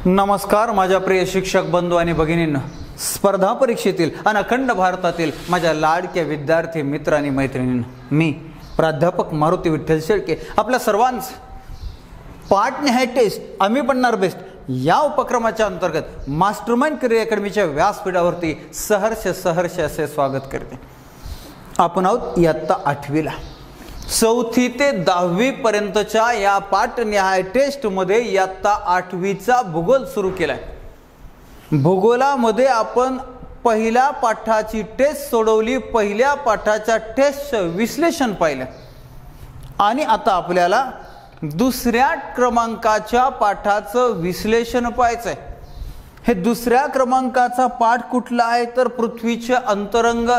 नमस्कार माझ्या प्रिय शिक्षक बंधू आणि भगिनींनो, स्पर्धा परीक्षेतील आणि अखंड भारतातील माझ्या लाडक्या विद्यार्थी मित्र आणि मैत्रिणींनो, मी प्राध्यापक मारुती विठ्ठल शेळके आपल्या सर्वांचं पाठनिहाय टेस्ट आम्ही बनणार बेस्ट या उपक्रमाच्या अंतर्गत मास्टरमाइंड करिअर अकॅडमीच्या व्यासपीठावरती सहर्ष असे स्वागत करते। आपण आहोत इयत्ता 8वीला 4थी ते 10वी पर्यंतच्या या पाठनिहाय टेस्ट मध्ये इयत्ता 8वीचा भूगोल सुरू केलाय। भूगोलामध्ये आपण पहिल्या पाठाची टेस्ट सोडवली, पहिल्या पाठाच्या टेस्टचं विश्लेषण पाहिलं आणि आता आपल्याला दुसऱ्या क्रमांकाच्या पाठाचं विश्लेषण पाहायचंय। हे दुसऱ्या क्रमांकाचा पाठ कुठला आहे तर पृथ्वीचे अंतरंग।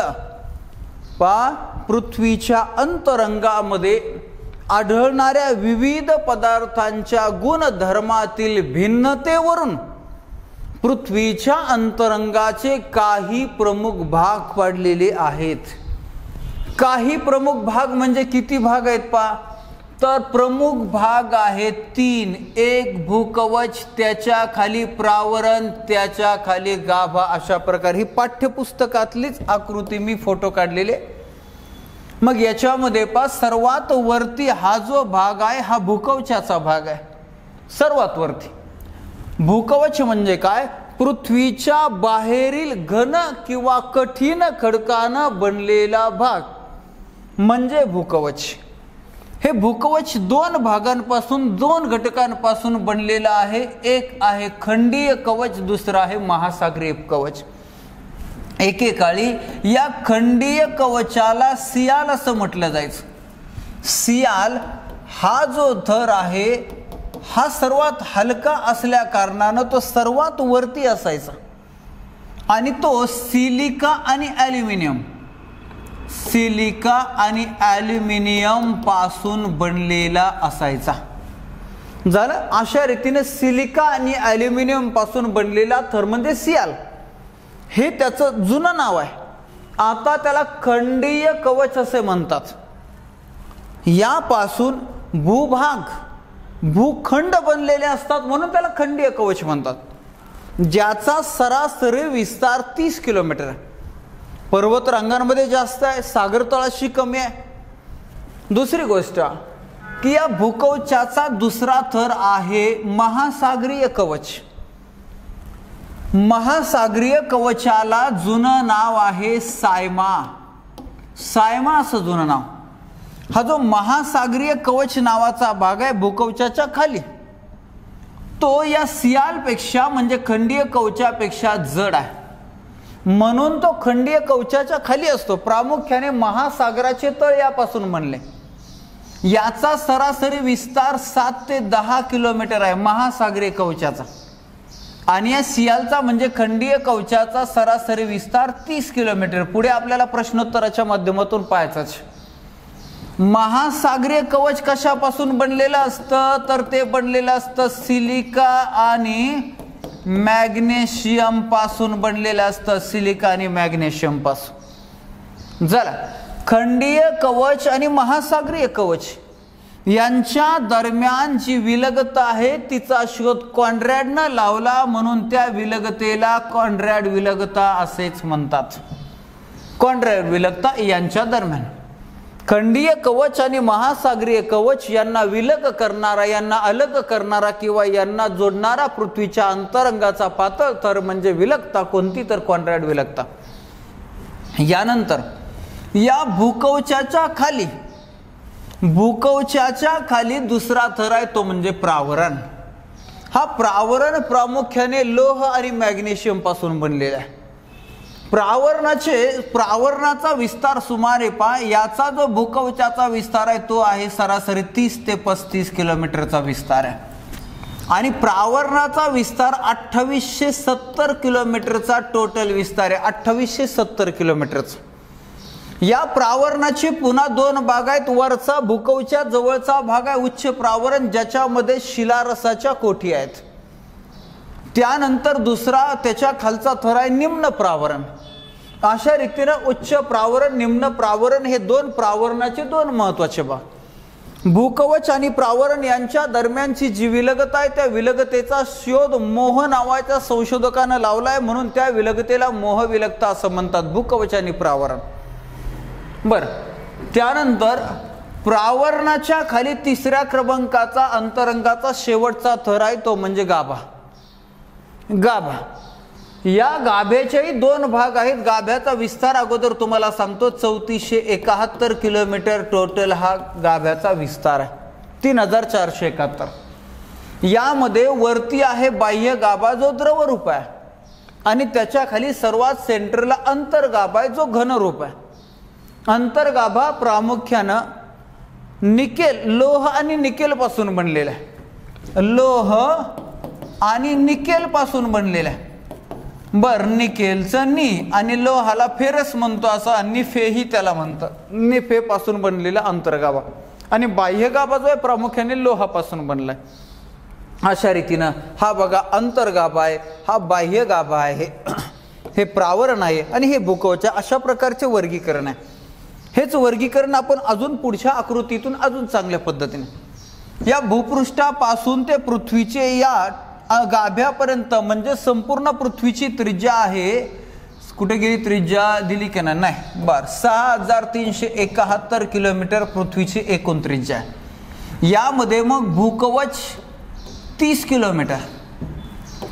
पृथ्वीच्या अंतरंगामध्ये आढळणाऱ्या विविध पदार्थांच्या गुणधर्मातील भिन्नतेवरून पृथ्वीच्या अंतरंगाचे काही प्रमुख भाग पडलेले आहेत। काही प्रमुख भाग म्हणजे किती भाग आहेत पहा तर प्रमुख भाग आहेत 3। एक भूकवच, त्याच्या खाली प्रावरण, त्याच्या खाली गाभा, अशा प्रकारे ही पाठ्यपुस्तकातलीच आकृती मी फोटो काढलेले। मग याच्यामध्ये पहा सर्वात वरती हा जो भाग आहे हा भूकवचाचा भाग आहे। सर्वात वरती भूकवच म्हणजे काय? पृथ्वीच्या बाहेरील घन किंवा कठीण खडकानं बनलेला भाग म्हणजे भूकवच। हे भूकवच 2 भागांपासून 2 घटकांपासून बनलेला आहे। एक आहे खंडीय कवच, दुसरा आहे महासागरीय कवच। एकेकाळी या खंडीय कवचाला सियाल असं म्हटलं जायचं। सियाल हा जो थर आहे हा सर्वात हलका असल्या कारणानं तो सर्वात वरती असायचा आणि तो सिलिका आणि ॲल्युमिनियम पासून बनलेला असायचा। झालं, अशा रीतीने सिलिका आणि ॲल्युमिनियम पासून बनलेला थर म्हणजे सियाल, हे त्याचं जुनं नाव आहे। आता त्याला खंडीय कवच असे म्हणतात। यापासून भूखंड बनलेले असतात म्हणून त्याला खंडीय कवच म्हणतात, ज्याचा सरासरी विस्तार 30 किलोमीटर आहे। पर्वत रांगांमध्ये जास्त आहे, सागर तळाशी कमी आहे। दुसरी गोष्ट की या भूकवचाचा दुसरा थर आहे महासागरीय कवच। महासागरीय कवचाला जुनं नाव आहे सायमा असं जुनं नाव। हा जो महासागरीय कवच नावाचा भाग आहे भूकवचाच्या खाली, तो या सियालपेक्षा म्हणजे खंडीय कवचापेक्षा जड आहे म्हणून तो खंडीय कवचाच्या खाली असतो। प्रामुख्याने महासागराचे तळ यापासून बनले। याचा सरासरी विस्तार 7 ते 10 किलोमीटर आहे महासागरीय कवचाचा, आणि या सियालचा म्हणजे खंडीय कवचाचा सरासरी विस्तार 30 किलोमीटर। पुढे आपल्याला प्रश्नोत्तराच्या माध्यमातून पाहायचाच। महासागरीय कवच कशापासून बनलेलं असतं तर ते बनलेलं असतं सिलिका आणि मॅग्नेशियम पासून बनलेलं असतं। सिलिका आणि मॅग्नेशियम पासून। झालं, खंडीय कवच आणि महासागरीय कवच यांच्या दरम्यान जी विलगता आहे तिचा शोध कॉन्रॅडनं लावला म्हणून त्या विलगतेला कॉन्रॅड विलगता असेच म्हणतात। कॉन्रॅड विलगता यांच्या दरम्यान खंडीय कवच आणि महासागरीय कवच यांना विलग करणारा, यांना अलग करणारा किंवा यांना जोडणारा पृथ्वीच्या अंतरंगाचा पातळ थर म्हणजे विलगता कोणती तर कॉन्रॅड विलगता। यानंतर या भूकवचाच्या खाली दुसरा थर आहे तो म्हणजे प्रावरण। हा प्रावरण प्रामुख्याने लोह आणि मॅग्नेशियम पासून बनलेला आहे। प्रावरणाचा विस्तार सुमारे याचा जो भूकवचाचा विस्तार आहे तो आहे सरासरी 30 ते 35 किलोमीटरचा विस्तार आहे आणि प्रावरणाचा विस्तार 2870 किलोमीटरचा टोटल विस्तार आहे। 2870 किलोमीटरचा। या प्रावरणाचे पुन्हा 2 भाग आहेत। वरचा भूकवच्या जवळचा भाग आहे उच्च प्रावरण, ज्याच्यामध्ये शिलारसाच्या कोठी आहेत। त्यानंतर दुसरा त्याच्या खालचा थर आहे निम्न प्रावरण। अशा रीतीने उच्च प्रावरण निम्न प्रावरण हे 2 प्रावरणाचे 2 महत्त्वाचे भाग। भूकवच आणि प्रावरण यांच्या दरम्यानची जी विलगता आहे त्या विलगतेचा शोध मोह नावाच्या संशोधकानं लावलाय, म्हणून त्या विलगतेला मोह विलगता असं म्हणतात, भूकवच आणि प्रावरण. बर, त्यानंतर प्रावरणाच्या खाली तिसऱ्या क्रमांकाचा अंतरंगाचा शेवटचा थर आहे तो म्हणजे गाभा. गाभा, या गाभ्याचेही दोन भाग आहेत. गाभ्याचा विस्तार अगोदर तुम्हाला सांगतो, 3471 किलोमीटर टोटल हा गाभ्याचा विस्तार आहे, 3471. यामध्ये वरती आहे बाह्य गाभा जो द्रव रूप आहे, आणि त्याच्या खाली सर्वात सेंटरला अंतर्गाभा आहे जो घन रूप आहे. अंतर्गाभा प्रामुख्यानं निकेल, लोह आणि निकेल पासून बनलेला आहे. लोह आणि निकेल पासून बनलेला आहे. बर, निकेलचं नि आणि लोहाला फेरस म्हणतो, असं निफेही त्याला म्हणतात. निफे पासून बनलेला अंतर्गाभा, आणि बाह्य गाभा जो आहे प्रामुख्याने लोहापासून बनलाय. अशा रीतीनं हा बघा अंतर्गाभा आहे, हा बाह्य गाभा आहे, हे प्रावरण आहे, आणि हे भूकवच. अशा प्रकारचे वर्गीकरण आहे. हेच वर्गीकरण आपण अजून पुढच्या आकृतीतून अजून चांगल्या पद्धतीने, या भूपृष्ठापासून ते पृथ्वीचे या गाभ्यापर्यंत, म्हणजे संपूर्ण पृथ्वीची त्रिज्या आहे, कुठे गेली त्रिज्या दिली की नाही, बर, 6371 किलोमीटर पृथ्वीची एकूण त्रिज्या आहे. यामध्ये मग भूकवच 30 किलोमीटर,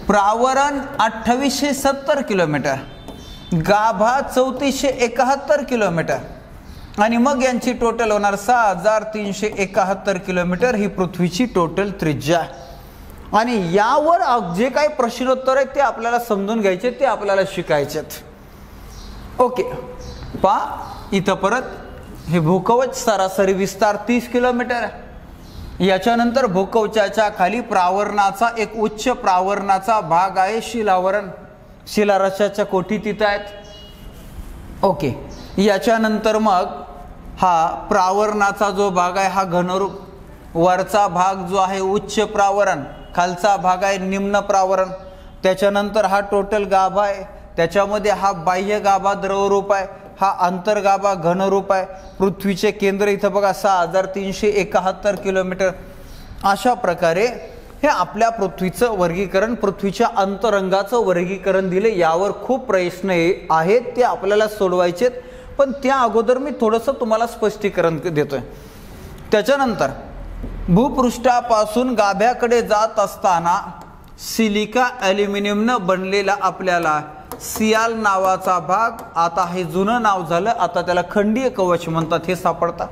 प्रावरण 2870 किलोमीटर, गाभा 3471 किलोमीटर, आणि मग यांची टोटल होणार 6371 किलोमीटर ही पृथ्वीची टोटल त्रिज्या आहे. आणि यावर जे काही प्रश्नोत्तर आहेत ते आपल्याला समजून घ्यायचे, ते आपल्याला शिकायचेत. ओके, इथं परत हे भूकवच सरासरी विस्तार 30 किलोमीटर आहे. याच्यानंतर भूकवचाच्या खाली प्रावरणाचा एक उच्च प्रावरणाचा भाग आहे शिलावरण, शिलारसाच्या कोठी तिथं आहेत. ओके, याच्यानंतर मग हा प्रावरणाचा जो भाग आहे हा घनरूप, वरचा भाग जो आहे उच्च प्रावरण, खालचा भाग आहे निम्न प्रावरण. त्याच्यानंतर हा टोटल गाभा आहे, त्याच्यामध्ये हा बाह्य गाभा द्रवरूप आहे, हा अंतर्गाभा घनरूप आहे. पृथ्वीचे केंद्र इथं बघा 6371 किलोमीटर. अशा प्रकारे हे आपल्या पृथ्वीचं वर्गीकरण, पृथ्वीच्या अंतरंगाचं वर्गीकरण दिले. यावर खूप प्रश्न आहेत, ते आपल्याला सोडवायचेत, पण त्या अगोदर मी थोडंसं तुम्हाला स्पष्टीकरण देतोय. त्याच्यानंतर भूपृष्ठापासून गाभ्याकडे जात असताना सिलिका ॲल्युमिनियमनं बनलेला आपल्याला सियाल नावाचा भाग, आता हे जुनं नाव झालं, आता त्याला खंडीय कवच म्हणतात, हे सापडतात.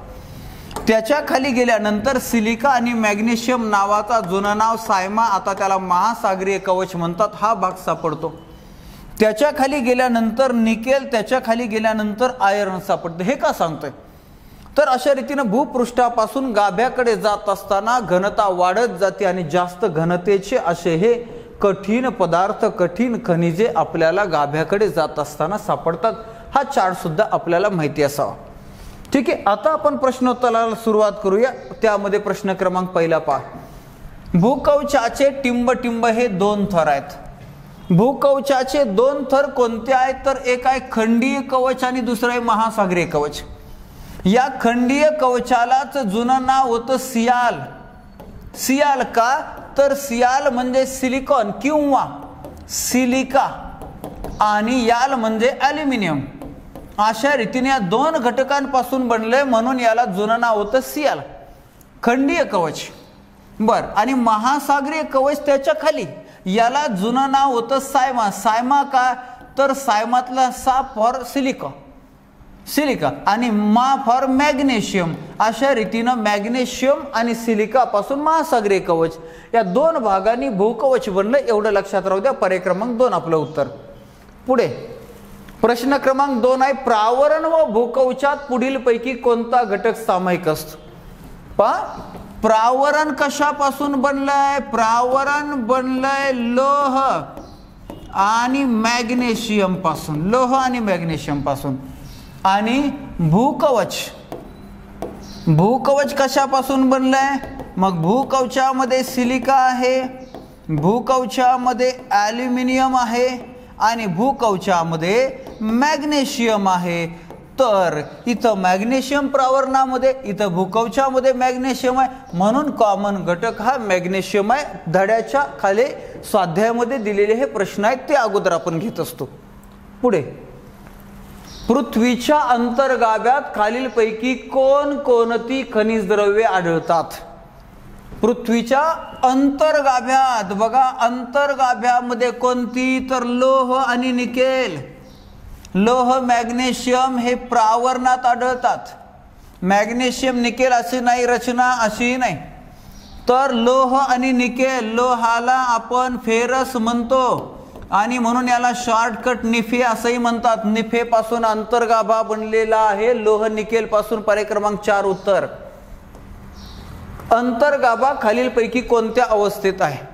त्याच्या खाली गेल्यानंतर सिलिका आणि मॅग्नेशियम नावाचा जुनं नाव सायमा, आता त्याला महासागरीय कवच म्हणतात, हा भाग सापडतो. त्याच्या खाली गेल्यानंतर निकेल, त्याच्या खाली गेल्यानंतर आयर्न सापडतं. हे का सांगतोय, तर अशा रीतीनं भूपृष्ठापासून गाभ्याकडे जात असताना घनता वाढत जाते, आणि जास्त घनतेचे असे हे कठीण पदार्थ, कठीण खनिजे आपल्याला गाभ्याकडे जात असताना सापडतात. हा चार्ट सुद्धा आपल्याला माहिती असावा. ठीक आहे, आता आपण प्रश्नोत्तराला सुरुवात करूया. त्यामध्ये प्रश्न क्रमांक पहिला पहा. भूकवचाचे टिंब हे दोन थर आहेत. भूकवचाचे दोन थर कोणते आहेत, तर एक आहे खंडीय कवच आणि दुसरं आहे महासागरीय कवच. या खंडीय कवचालाच जुनं नाव होतं सियाल. सियाल का, तर सियाल म्हणजे सिलिकॉन किंवा सिलिका, आणि याल म्हणजे ॲल्युमिनियम. अशा रीतीने या दोन घटकांपासून बनले, म्हणून याला जुनं नाव होतं सियाल, खंडीय कवच. बर, आणि महासागरीय कवच त्याच्या खाली, याला जुनं नाव होतं सायमा. सायमा का, तर सायमातला सा फॉर सिलिका, सिलिका, आणि मा फॉर मॅग्नेशियम. अशा रीतीनं मॅग्नेशियम आणि सिलिका पासून महासागरीय कवच, या दोन भागांनी भूकवच बनलं. एवढं लक्षात राहू द्या. पर्याय क्रमांक 2 आपलं उत्तर. पुढे प्रश्न क्रमांक 2 आहे, प्रावरण व भूकवचात पुढील पैकी कोणता घटक सामायिक असतो. प्रावरण कशापासून बनलंय, प्रावरण बनलंय लोह आणि मॅग्नेशियम पासून, लोह आणि मॅग्नेशियम पासून. आणि भूकवच, भूकवच कशापासून बनलंय, मग भूकवचामध्ये सिलिका आहे, भूकवचामध्ये ॲल्युमिनियम आहे, आणि भूकवचामध्ये मॅग्नेशियम आहे. तर इथं मॅग्नेशियम प्रावरणामध्ये, इथं भूकवचामध्ये मॅग्नेशियम आहे, म्हणून कॉमन घटक हा मॅग्नेशियम आहे. धड्याच्या खाली स्वाध्यायामध्ये दिलेले हे प्रश्न आहेत ते अगोदर आपण घेत असतो. पुढे, पृथ्वीच्या अंतर्गाभ्यात खालीलपैकी कोणकोणती खनिज द्रव्ये आढळतात? पृथ्वीच्या अंतर्गाभ्यात बघा, अंतर्गाभ्यामध्ये कोणती? तर लोह आणि निकेल. लोह मॅग्नेशियम हे प्रावरणात आढळतात. मॅग्नेशियम निकेल अशी नाही रचना, अशी नाही. तर लोह आणि निकेल, लोहाला आपण फेरस म्हणतो आणि म्हणून याला शॉर्टकट निफे असंही म्हणतात. निफे पासून अंतर्गाभा बनलेला आहे. लोह निकेल पासून पर्याय क्रमांक 4 उत्तर. अंतर्गाभा खालीलपैकी कोणत्या अवस्थेत आहे?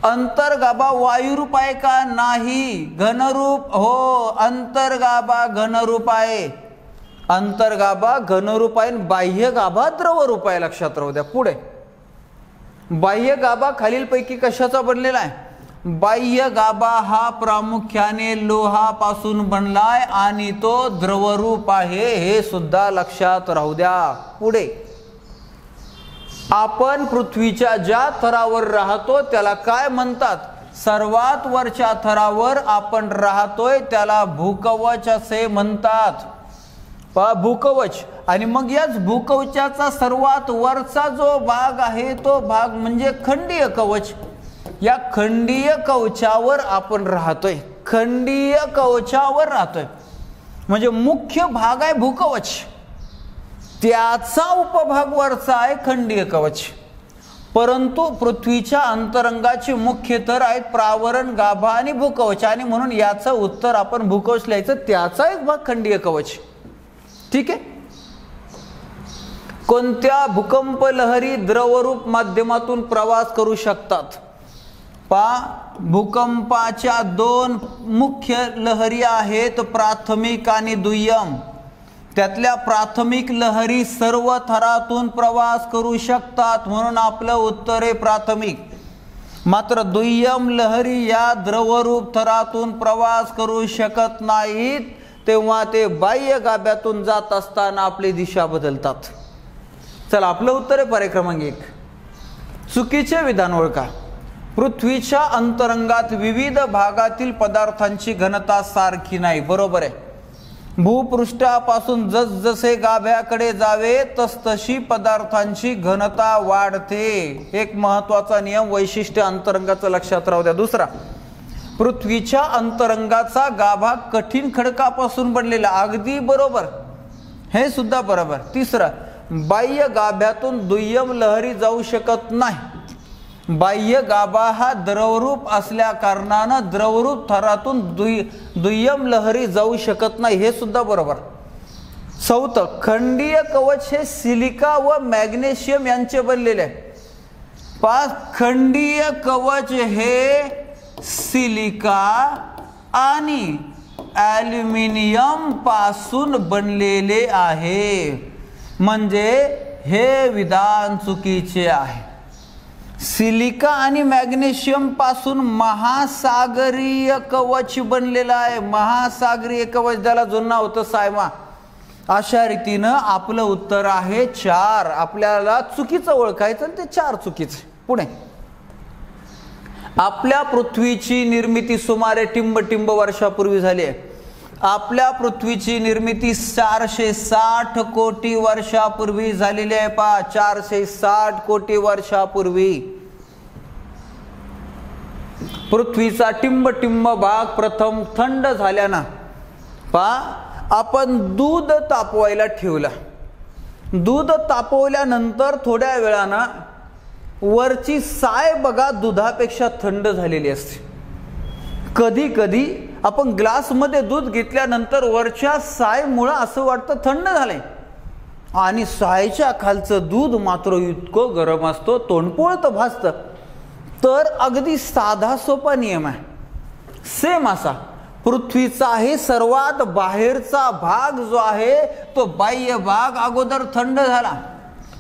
अंतर्गाभा वायुरूप आहे का? नाही. घनरूप. हो, अंतर्गाभा घनरूप आहे. अंतर्गाभा घनरूप आहे. बाह्य गाभा द्रवरूप आहे, लक्षात राहू द्या. पुढे, बाह्य गाभा खालीलपैकी कशाचा बनलेला आहे? बाह्य गाभा हा प्रामुख्याने लोहापासून बनलाय आणि तो द्रवरूप आहे, हे सुद्धा लक्षात राहू द्या. पुढे, आपण पृथ्वीच्या ज्या थरावर राहतो त्याला काय म्हणतात? सर्वात वरच्या थरावर आपण राहतोय त्याला भूकवच असे म्हणतात. भूकवच. आणि मग याच भूकवचाचा सर्वात वरचा जो भाग आहे तो भाग म्हणजे खंडीय कवच. या खंडीय कवचावर आपण राहतोय. खंडीय कवचावर राहतोय म्हणजे मुख्य भाग आहे भूकवच, त्याचा उपभाग वरचा आहे खंडीय कवच. परंतु पृथ्वीच्या अंतरंगाचे मुख्य थर आहेत प्रावरण, गाभा आणि भूकवच, आणि म्हणून याचं उत्तर आपण भूकवच लिहायचं. त्याचा एक भाग खंडीय कवच. ठीक आहे. कोणत्या भूकंप लहरी द्रवरूप माध्यमातून प्रवास करू शकतात? भूकंपाच्या 2 मुख्य लहरी आहेत, प्राथमिक आणि दुय्यम. त्यातल्या प्राथमिक लहरी सर्व थरातून प्रवास करू शकतात, म्हणून आपलं उत्तर आहे प्राथमिक. मात्र दुय्यम लहरी या द्रवरूप थरातून प्रवास करू शकत नाहीत, तेव्हा ते बाह्य गाभ्यातून जात असताना आपली दिशा बदलतात. चला, आपलं उत्तर आहे पर्याय क्रमांक 1. चुकीचे विधान ओळखा. पृथ्वीच्या अंतरंगात विविध भागातील पदार्थांची घनता सारखी नाही. बरोबर आहे. भूपृष्ठापासून जसजसे गाभ्याकडे जावे तसतशी पदार्थांची घनता वाढते. एक महत्वाचा नियम, वैशिष्ट्य अंतरंगाचं लक्षात राहू द्या. दुसरा, पृथ्वीच्या अंतरंगाचा गाभा कठीण खडकापासून बनलेला. अगदी बरोबर, हे सुद्धा बरोबर. तिसरा, बाह्य गाभ्यातून दुय्यम लहरी जाऊ शकत नाही. बाह्य गाभा हा द्रवरूप असल्या कारणानं द्रवरूप थरातून दुय्यम लहरी जाऊ शकत नाही, हे सुद्धा बरोबर. चौथं, खंडीय कवच हे सिलिका व मॅग्नेशियम यांचे बनलेले आहे. 5, खंडीय कवच हे सिलिका आणि ॲल्युमिनियम पासून बनलेले आहे. म्हणजे हे विधान चुकीचे आहे. सिलिका आणि मॅग्नेशियम पासून महासागरीय कवच बनलेला आहे. महासागरीय कवच, ज्याला जुनं होतं सायमा. अशा रीतीनं आपलं उत्तर आहे 4. आपल्याला चुकीचं ओळखायचं आणि ते 4 चुकीचं. पुढे, आपल्या पृथ्वीची निर्मिती सुमारे टिंब वर्षापूर्वी झाली आहे. आपल्या पृथ्वीची निर्मिती 460 कोटी वर्षापूर्वी झालेली आहे. 460 कोटी वर्षापूर्वी पृथ्वीचा टिंब भाग प्रथम थंड झाल्यानं आपण दूध तापवायला ठेवला. दूध तापवल्यानंतर थोड्या वेळानं वरची साय बघा दुधापेक्षा थंड झालेली असते. कधी कधी आपण ग्लासमध्ये दूध घेतल्यानंतर वरच्या सायमुळे असं वाटतं थंड झालंय, आणि सायच्या खालचं दूध मात्र इतकं गरम असतो, तोंडपोळतं भासतं. तर अगदी साधा सोपा नियम आहे. सेम असा पृथ्वीचा हे सर्वात बाहेरचा भाग जो आहे तो बाह्य भाग अगोदर थंड झाला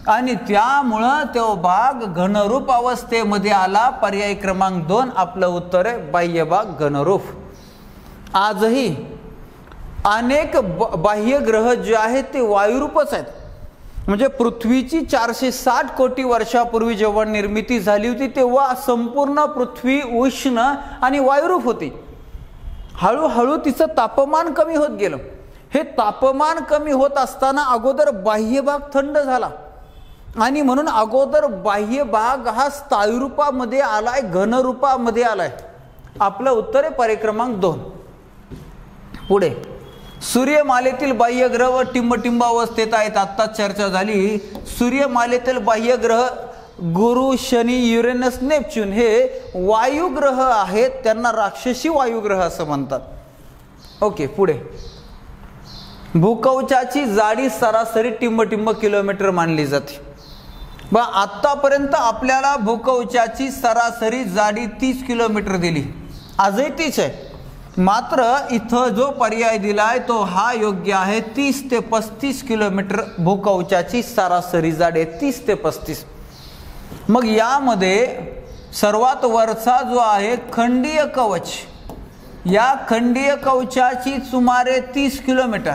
आणि त्यामुळं तो भाग घनरूप अवस्थेमध्ये आला. पर्याय क्रमांक 2 आपलं उत्तर आहे बाह्य भाग घनरूप. आजही अनेक बाह्य ग्रह जे आहेत ते वायुरूपच आहेत. म्हणजे पृथ्वीची 460 कोटी वर्षापूर्वी जेव्हा निर्मिती झाली होती तेव्हा संपूर्ण पृथ्वी उष्ण आणि वायुरूप होती. हळूहळू तिचं तापमान कमी होत गेलं. हे तापमान कमी होत असताना अगोदर बाह्य भाग थंड झाला आणि म्हणून अगोदर बाह्य भाग हा स्थायूरूपामध्ये आलाय, घनरूपामध्ये आलाय. आपलं उत्तर आहे पर्याय क्रमांक 2. पुढे सूर्यमालेतील बाह्य ग्रह व टिंबटिंब अवस्थेत आहेत. आत्ता चर्चा झाली. सूर्यमालेतील बाह्य ग्रह गुरु, शनी, युरेनस, नेपच्यून हे वायुग्रह आहेत. त्यांना राक्षसी वायुग्रह असं म्हणतात. ओके, पुढे भूकवचाची जाडी सरासरी टिंबटिंब किलोमीटर मानली जाते. बा आत्तापर्यंत आपल्याला भूकवचाची सरासरी जाडी 30 किलोमीटर दिली, आजही तीच आहे. मात्र इथं जो पर्याय दिलाय तो हा योग्य आहे. 30 ते 35 किलोमीटर भूकवचाची सरासरी जाडी आहे, 30 ते 35. मग यामध्ये सर्वात वरचा जो आहे खंडीय कवच, या खंडीय कवचाची सुमारे 30 किलोमीटर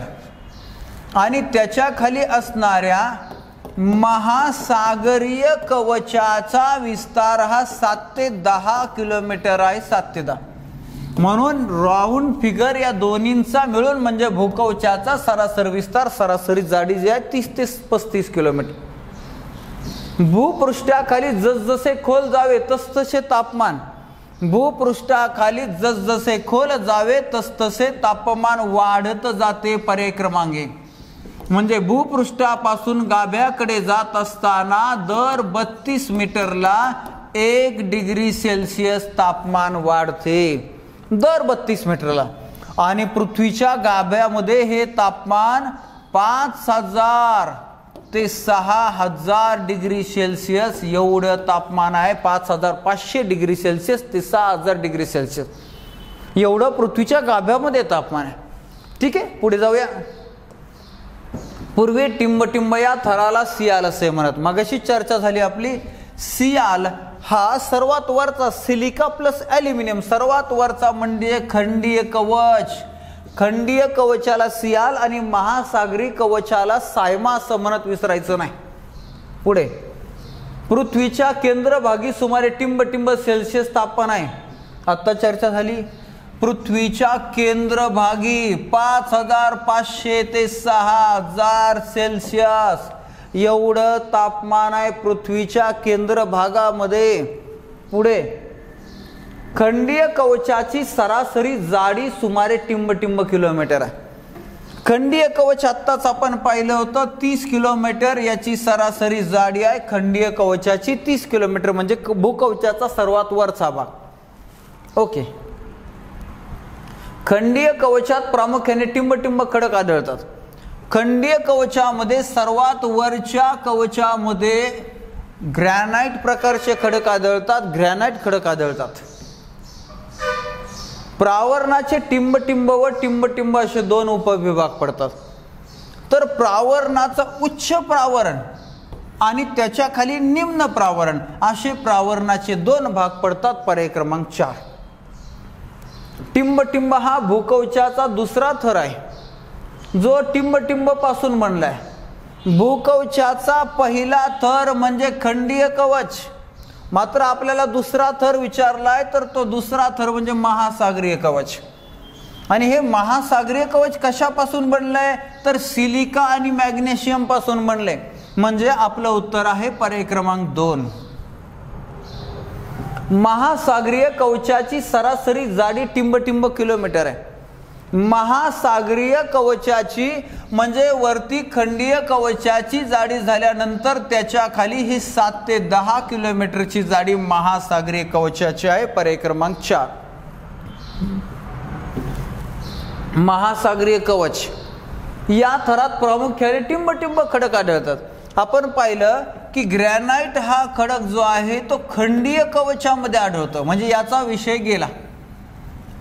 आणि त्याच्या खाली असणाऱ्या महासागरीय कवचाचा विस्तार हा 7 ते 10 किलोमीटर आहे. 7 ते 10. म्हणून राऊंड फिगर या दोन्हींचा मिळून म्हणजे भूकवचाचा सरासरी विस्तार, सरासरी जाडी जी आहे 30 ते 35 किलोमीटर. भूपृष्ठाखाली जसजसे खोल जावे तसतसे तापमान, भूपृष्ठाखाली जसजसे खोल जावे तसतसे तापमान वाढत जाते. पर्याय क्रमांक 1. म्हणजे भूपृष्ठापासून गाभ्याकडे जात असताना दर 32 मीटरला 1 डिग्री सेल्सिअस तापमान वाढते, दर 32 मीटरला. आणि पृथ्वीच्या गाभ्यामध्ये हे तापमान 5000 ते 6000 डिग्री सेल्सिअस एवढं तापमान आहे. 5500 डिग्री सेल्सिअस ते 6000 डिग्री सेल्सिअस एवढं पृथ्वीच्या गाभ्यामध्ये तापमान आहे. ठीक आहे, पुढे जाऊया. पूर्वी टिंबटिंब या थराला सियाल असे म्हणत. मगाशी चर्चा झाली आपली. सियाल हा सर्वात वरचा, सिलिका प्लस ॲल्युमिनियम सर्वात वरचा म्हणजे खंडीय कवच. खंडीय कवचाला सियाल आणि महासागरी कवचाला सायमा असं म्हणत विसरायचं नाही. पुढे पृथ्वीच्या केंद्रभागी सुमारे टिंबटिंब सेल्सिअस तापमान आहे. आता चर्चा झाली. पृथ्वीच्या केंद्रभागी 5500 ते 6000 सेल्सिअस एवढं तापमान आहे पृथ्वीच्या केंद्र भागामध्ये. पुढे खंडीय कवचाची सरासरी जाडी सुमारे टिंबटिंब किलोमीटर आहे. खंडीय कवच आत्ताच आपण पाहिलं होतं 30 किलोमीटर याची सरासरी जाडी आहे. खंडीय कवचाची 30 किलोमीटर म्हणजे भूकवचाचा सर्वात वरचा भाग. ओके. खंडीय कवचात प्रामुख्याने टिंबटिंब खडक आढळतात. खंडीय कवचामध्ये सर्वात वरच्या कवचामध्ये ग्रॅनाइट प्रकारचे खडक आढळतात. ग्रॅनाइट खडक आढळतात. प्रावरणाचे टिंबटिंब व टिंबटिंब असे 2 उपविभाग पडतात. तर प्रावरणाचं उच्च प्रावरण आणि त्याच्या खाली निम्न प्रावरण असे प्रावरणाचे 2 भाग पडतात. पर्याय क्रमांक 4. टिंबटिंब हा भूकवचाचा दुसरा थर आहे जो टिंबटिंब पासून बनलाय. भूकवचाचा पहिला थर म्हणजे खंडीय कवच. मात्र आपल्याला दुसरा थर विचारलाय तर तो दुसरा थर म्हणजे महासागरीय कवच. आणि हे महासागरीय कवच कशापासून बनलंय तर सिलिका आणि मॅग्नेशियम पासून बनले. म्हणजे आपलं उत्तर आहे पर्याय क्रमांक 2. महासागरीय कवचाची सरासरी जाडी टिंबटिंब किलोमीटर आहे. महासागरीय कवचाची म्हणजे वरती खंडीय कवचाची जाडी झाल्यानंतर त्याच्या खाली ही 7 ते 10 किलोमीटरची जाडी महासागरीय कवचाची आहे. पर्याय क्रमांक 4. महासागरीय कवच या थरात प्रामुख्याने टिंबटिंब खडक आढळतात. आपण पाहिलं की ग्रॅनाइट हा खडक जो आहे तो खंडीय कवचामध्ये आढळतो म्हणजे याचा विषय गेला.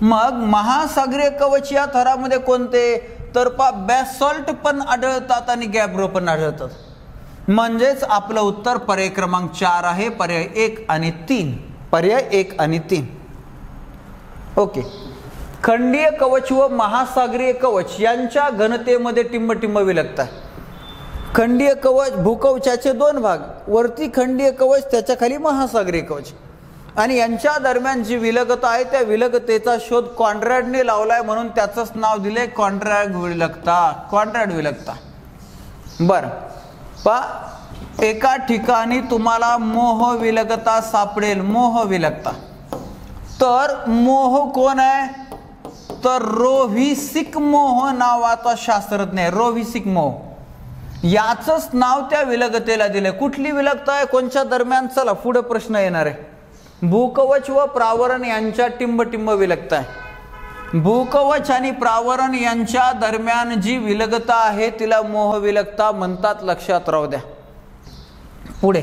मग महासागरीय कवच या थरामध्ये कोणते तर बॅसॉल्ट पण आढळतात आणि गॅब्रो पण आढळतात. म्हणजेच आपलं उत्तर पर्याय क्रमांक 4 आहे. पर्याय 1 आणि 3. पर्याय 1 आणि 3. ओके. खंडीय कवच व महासागरीय कवच यांच्या घनतेमध्ये टिंबटिंब विलगता. खंडीय कवच भूकवचाचे दोन भाग, वरती खंडीय कवच, त्याच्या खाली महासागरीय कवच, आणि यांच्या दरम्यान जी विलगता आहे त्या विलगतेचा शोध कॉन्रॅडने लावलाय, म्हणून त्याचंच नाव दिले कॉन्रॅड विलगता. कॉन्रॅड विलगता. बर पा एका ठिकाणी तुम्हाला मोह विलगता सापडेल. मोह विलगता. तर मोह कोण आहे? तर रोव्हिसिक मोह नावाचा शास्त्रज्ञ आहे. रोव्हिसिक मोह याचंच नाव त्या विलगतेला दिलंय. कुठली विलगता आहे? कोणच्या दरम्यान? चला पुढे प्रश्न येणार आहे. भूकवच व प्रावरण यांच्या टिंबटिंब विलगता आहे. भूकवच आणि प्रावरण यांच्या दरम्यान जी विलगता आहे तिला मोह विलगता म्हणतात. लक्षात राहू द्या. पुढे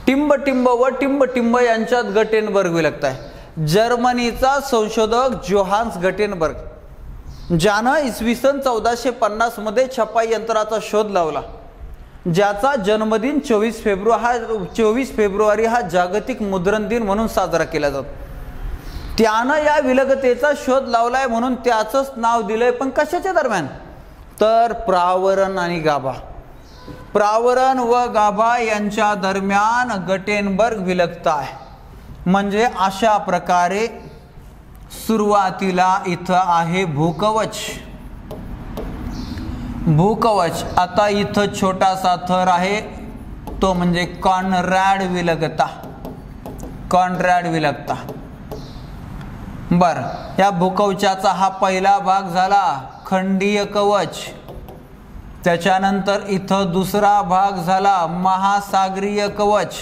टिंबटिंब व टिंबटिंब यांच्यात गटेनबर्ग विलगता आहे. जर्मनीचा संशोधक जोहान्स गटेनबर्ग, ज्यानं इसवी सन 1450 मध्ये छपाई यंत्राचा शोध लावला, ज्याचा जन्मदिन 24 फेब्रुवारी हा जागतिक मुद्रण दिन म्हणून साजरा केला जातो. त्यानं या विलगतेचा शोध लावलाय म्हणून त्याचंच नाव दिलंय. पण कशाच्या दरम्यान? तर प्रावरण आणि गाभा. प्रावरण व गाभा यांच्या दरम्यान गटेनबर्ग विलगता आहे. म्हणजे अशा प्रकारे सुरुवातीला इथं आहे भूकवच. भूकवच. आता इथं छोटासा थर आहे तो म्हणजे कॉन्रॅड विलगता. कॉन्रॅड विलगता. बर, या भूकवचाचा हा पहिला भाग झाला खंडीय कवच. त्याच्यानंतर इथं दुसरा भाग झाला महासागरीय कवच.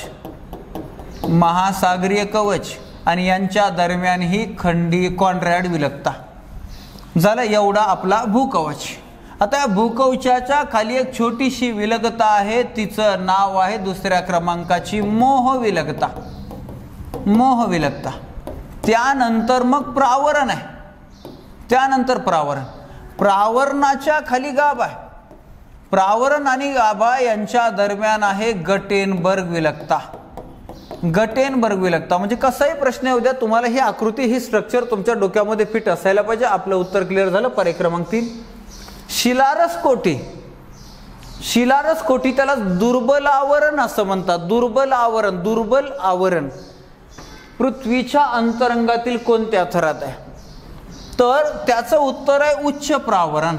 महासागरीय कवच आणि यांच्या दरम्यान ही खंडी कॉन्रॅड विलगता. झालं एवढा आपला भूकवच. आता या भूकवचाच्या खाली एक छोटीशी विलगता आहे, तिचं नाव आहे दुसऱ्या क्रमांकाची मोह विलगता. मोह विलगता. त्यानंतर मग प्रावरण आहे. त्यानंतर प्रावरण. प्रावरणाच्या खाली गाभा आहे. प्रावरण आणि गाभा यांच्या दरम्यान आहे गटेनबर्ग विलगता. गटेनबर्ग विलगता. म्हणजे कसाही प्रश्न येऊ द्या, तुम्हाला ही आकृती, ही स्ट्रक्चर तुमच्या डोक्यामध्ये फिट असायला पाहिजे. आपलं उत्तर क्लिअर झालं. पर्याय क्रमांक 3 शिलारस कोटी. शिलारस कोटी त्याला दुर्बल आवरण असं म्हणतात. दुर्बल आवरण. दुर्बल आवरण पृथ्वीच्या अंतरंगातील कोणत्या थरात आहे? तर त्याचं उत्तर आहे उच्च प्रावरण.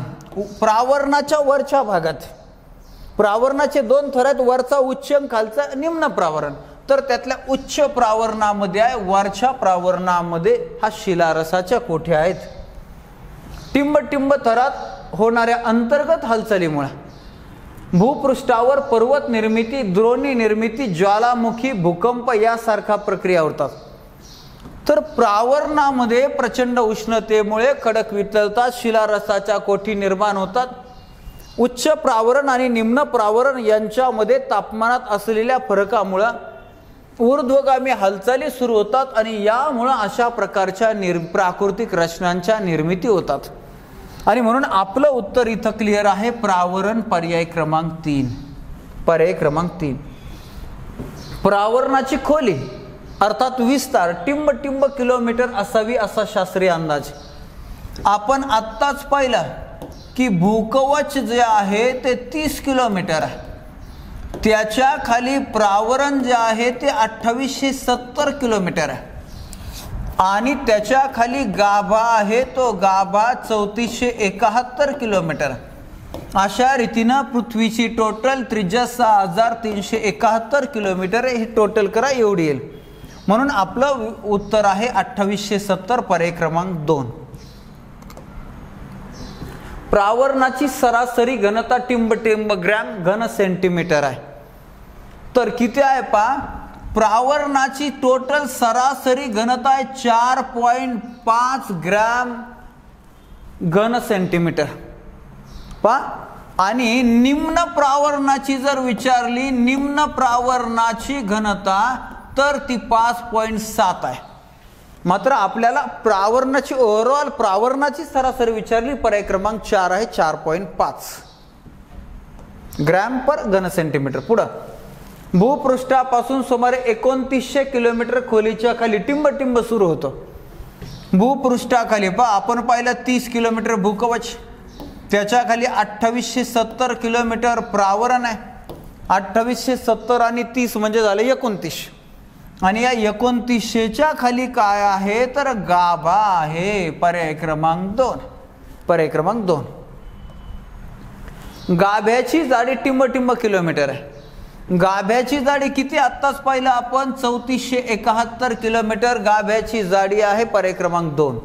प्रावरणाच्या वरच्या भागात. प्रावरणाचे दोन थर आहेत, वरचा उच्च आणि खालचा निम्न प्रावरण. तर त्यातल्या उच्च प्रावरणामध्ये आहे, वरच्या प्रावरणामध्ये हा शिलारसाच्या कोठ्या आहेत. टिंबटिंब थरात होणाऱ्या अंतर्गत हालचालीमुळे भूपृष्ठावर पर्वत निर्मिती, द्रोणी निर्मिती, ज्वालामुखी, भूकंप यासारख्या प्रक्रिया होतात. तर प्रावरणामध्ये प्रचंड उष्णतेमुळे खडक वितळतात, शिलारसाच्या कोठी निर्माण होतात. उच्च प्रावरण आणि निम्न प्रावरण यांच्यामध्ये तापमानात असलेल्या फरकामुळे ऊर्ध्वगामी हालचाली सुरू होतात आणि यामुळे अशा प्रकारच्या प्राकृतिक रचनांच्या निर्मिती होतात. आणि म्हणून आपलं उत्तर इथं क्लिअर आहे प्रावरण. पर्याय क्रमांक 3. पर्याय क्रमांक 3. प्रावरणाची खोली अर्थात विस्तार टिंबटिंब किलोमीटर असावी असा शास्त्रीय अंदाज. आपण आत्ताच पाहिलं की भूकवच जे आहे ते 30 किलोमीटर आहे. त्याच्या खाली प्रावरण जे आहे ते 2870 किलोमीटर आहे आणि त्याच्या खाली गाभा आहे तो गाभा 3471 किलोमीटर. अशा रीतीनं पृथ्वीची टोटल त्रिज्या 6371 किलोमीटर. हे टोटल करा एवढी येईल. म्हणून आपलं उत्तर आहे 2870. पर्याय क्रमांक 2. प्रावरणाची सरासरी घनता टिंबटिंब ग्रॅम घन सेंटीमीटर आहे. तर किती आहे पहा? प्रावरणाची टोटल सरासरी घनता आहे 4.5 ग्रॅम घन सेंटीमीटर पहा. आणि निम्न प्रावरणाची जर विचारली, निम्न प्रावरणाची घनता तर ती 5.7 आहे. मात्र आपल्याला प्रावरणाची ओव्हरऑल प्रावरणाची सरासरी विचारली. पर्याय क्रमांक 4 आहे 4.5 ग्रॅम पर घन सेंटीमीटर. पुढं भूपृष्ठापासून सुमारे 2900 किलोमीटर खोलीच्या खाली टिंबटिंब सुरू होतं. भूपृष्ठाखाली आपण पाहिलं 30 किलोमीटर भूकवच, त्याच्या खाली 2870 किलोमीटर प्रावरण आहे. 2870 आणि 30 म्हणजे झालं 29. आणि या 29च्या खाली काय आहे तर गाभा आहे. पर्याय क्रमांक 2. पर्याय क्रमांक 2. गाभ्याची जाडी टिंब किलोमीटर आहे. गाभ्याची जाडी किती आत्ताच पाहिलं आपण 3471 किलोमीटर गाभ्याची जाडी आहे. पर्याय क्रमांक 2.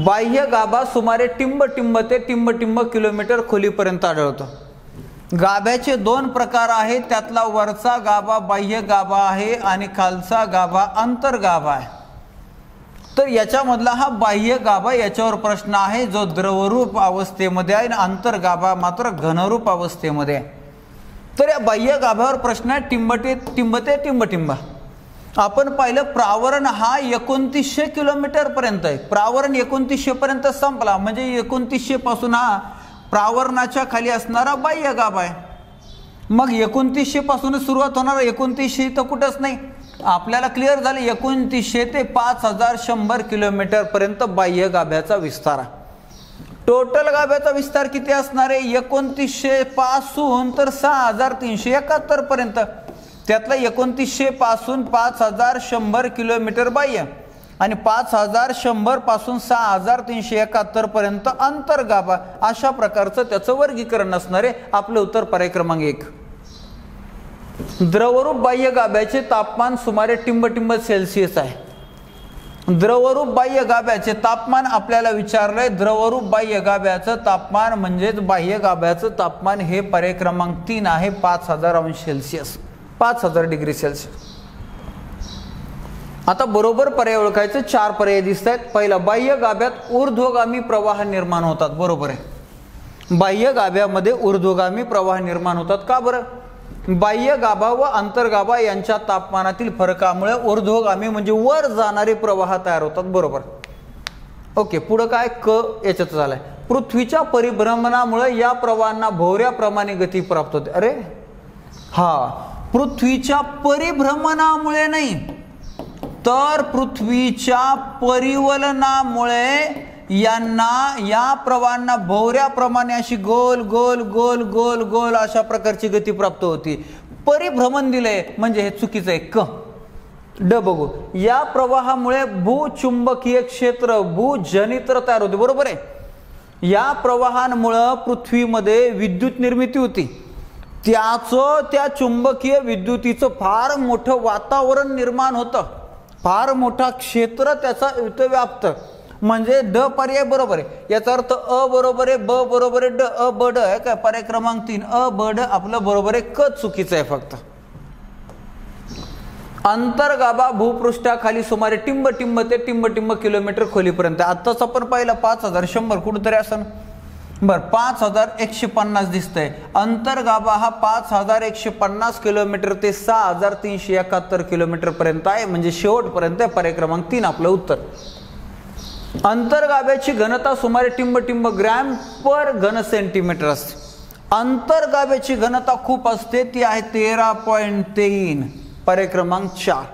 बाह्य गाभा सुमारे टिंब ते टिंब किलोमीटर खोलीपर्यंत आढळतो. गाभ्याचे 2 प्रकार आहेत. त्यातला वरचा गाभा बाह्य गाभा आहे आणि खालचा गाभा अंतर्गाभा आहे. तर याच्यामधला हा बाह्य गाभा याच्यावर प्रश्न आहे, जो द्रवरूप अवस्थेमध्ये आहे आणि अंतर्गाभा मात्र घनरूप अवस्थेमध्ये आहे. तर या बाह्य गाभ्यावर प्रश्न आहे टिंब. आपण पाहिलं प्रावरण हा 2900 किलोमीटर पर्यंत आहे. प्रावरण 2900 पर्यंत संपला म्हणजे 2900 पासून हा प्रावरणाच्या खाली असणारा बाह्य गाभा आहे. मग 2900 पासून सुरुवात होणार. 2900 तर कुठंच नाही. आपल्याला क्लिअर झालं 2900 ते 5100 किलोमीटर पर्यंत बाह्य गाभ्याचा विस्तार आहे. टोटल गाभ्याचा विस्तार किती असणार आहे 2900 पासून तर 6371 पर्यंत. त्यातला 2900 पासून 5100 किलोमीटर बाह्य आणि 5100 पासून 6371 पर्यंत अंतर्गाभा. अशा प्रकारचं त्याचं वर्गीकरण असणार आहे. आपलं उत्तर पर्याय क्रमांक 1. द्रवरूप बाह्य गाभ्याचे तापमान सुमारे टिंब सेल्सिअस आहे. द्रवरूप बाह्य गाभ्याचे तापमान आपल्याला विचारलंय. द्रवरूप बाह्य गाभ्याचं तापमान म्हणजेच बाह्य गाभ्याचं तापमान हे पर्याय क्रमांक 3 आहे. 5000 अंश सेल्सिअस, 5000 डिग्री सेल्सिअस. आता बरोबर पर्याय ओळखायचे. 4 पर्याय दिसत आहेत. पहिला, बाह्य गाभ्यात ऊर्ध्वगामी प्रवाह निर्माण होतात. बरोबर आहे. बाह्य गाभ्यामध्ये ऊर्ध्वगामी प्रवाह निर्माण होतात. का बरं? बाह्य गाभा व अंतर्गाभा यांच्या तापमानातील फरकामुळे ऊर्ध्वगामी म्हणजे वर जाणारे प्रवाह तयार होतात. बरोबर. ओके, पुढे काय क याच्यात झालंय. पृथ्वीच्या परिभ्रमणामुळे या प्रवाहांना भोवऱ्याप्रमाणे गती प्राप्त होते. अरे हा, पृथ्वीच्या परिभ्रमणामुळे नाही तर पृथ्वीच्या परिवलनामुळे या प्रवाहांना भोवऱ्याप्रमाणे अशी गोल गोल गोल गोल गोल अशा प्रकारची गती प्राप्त होती. परिभ्रमण दिलंय म्हणजे हे चुकीचं आहे. क ड बघू. या प्रवाहामुळे भूचुंबकीय क्षेत्र भूजनित्र तयार होते. बरोबर आहे. या प्रवाहांमुळे पृथ्वीमध्ये विद्युत निर्मिती होती. त्या चुंबकीय विद्युतीचं फार मोठं वातावरण निर्माण होतं. फार मोठा क्षेत्र त्याचा व्याप्त. म्हणजे ड पर्याय बरोबर आहे. याचा अर्थ अ बरोबर आहे, ब बरोबर आहे, ड अ ब ड आहे. काय पर्याय क्रमांक 3 अ ब ड आपलं बरोबर आहे. क चुकीचं आहे फक्त. अंतर्गाभा भूपृष्ठाखाली सुमारे टिंब ते टिंब किलोमीटर खोलीपर्यंत. आत्ताच आपण पाहिलं 5100 कुठेतरी असं. बर, 5150 दिसतंय. अंतर्गाभा हा 5150 किलोमीटर ते 6371 किलोमीटर पर्यंत आहे. म्हणजे शेवटपर्यंत. पर्याय क्रमांक 3 आपलं उत्तर. अंतर्गाभ्याची घनता सुमारे टिंब ग्रॅम पर घन सेंटीमीटर असते. अंतर्गाभ्याची घनता खूप असते, ती आहे 13.3. पर्याय क्रमांक 4.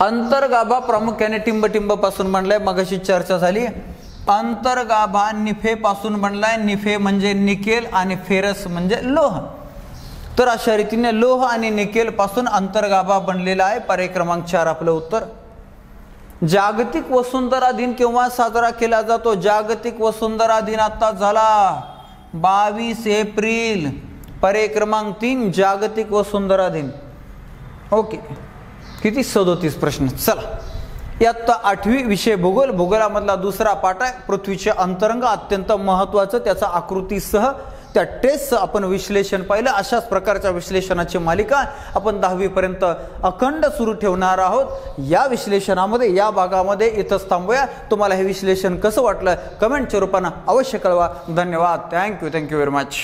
अंतर्गाभा प्रामुख्याने टिंब पासून बनलाय. मगाशी चर्चा झाली. अंतर्गाभा निफे पासून बनलाय. निफे म्हणजे निकेल आणि फेरस म्हणजे लोह. तर अशा रीतीने लोह आणि निकेल पासून अंतर्गाभा बनलेला आहे. पर्याय क्रमांक 4 आपलं उत्तर. जागतिक वसुंधरा दिन केव्हा साजरा केला जातो? जागतिक वसुंधरा दिन आता झाला 22 एप्रिल. पर्याय क्रमांक 3 जागतिक वसुंधरा दिन. ओके, किती 37 प्रश्न. चला, यात 8वी विषय भूगोल. भूगोलामधला दुसरा पाठ आहे पृथ्वीचे अंतरंग. अत्यंत महत्त्वाचं. त्याचा आकृतीसह त्या टेस्टचं आपण विश्लेषण पाहिलं. अशाच प्रकारच्या विश्लेषणाची मालिका आपण 10वी पर्यंत अखंड सुरू ठेवणार आहोत. या विश्लेषणामध्ये या भागामध्ये इथंच थांबूया. तुम्हाला हे विश्लेषण कसं वाटलं कमेंटच्या रूपानं अवश्य कळवा. धन्यवाद. Thank you very much.